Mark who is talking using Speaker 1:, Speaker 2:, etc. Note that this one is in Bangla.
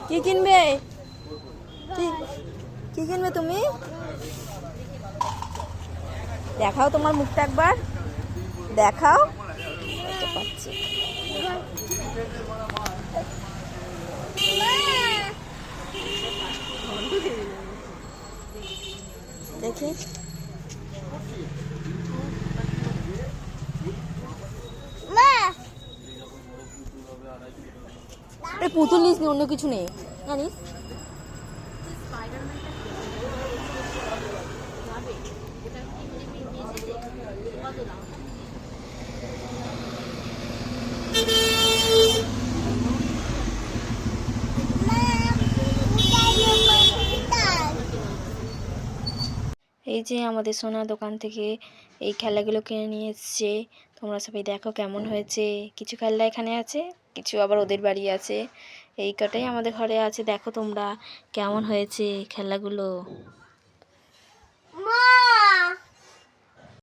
Speaker 1: কি কিনবে? কি কি কিনবে তুমি? দেখাও তোমার মুখটা একবার, দেখাও। পাচ্ছি দেখি। পুতুল নিস নি, অন্য কিছু নেই জানিস। এই যে আমাদের সোনা দোকান থেকে এই খেলাগুলো কিনে নিয়ে এসছে। তোমরা সবাই দেখো কেমন হয়েছে। কিছু খেলনা এখানে আছে, কিছু আবার ওদের বাড়ি আছে। এই কটাই আমাদের ঘরে আছে। দেখো তোমরা কেমন হয়েছে খেলাগুলো।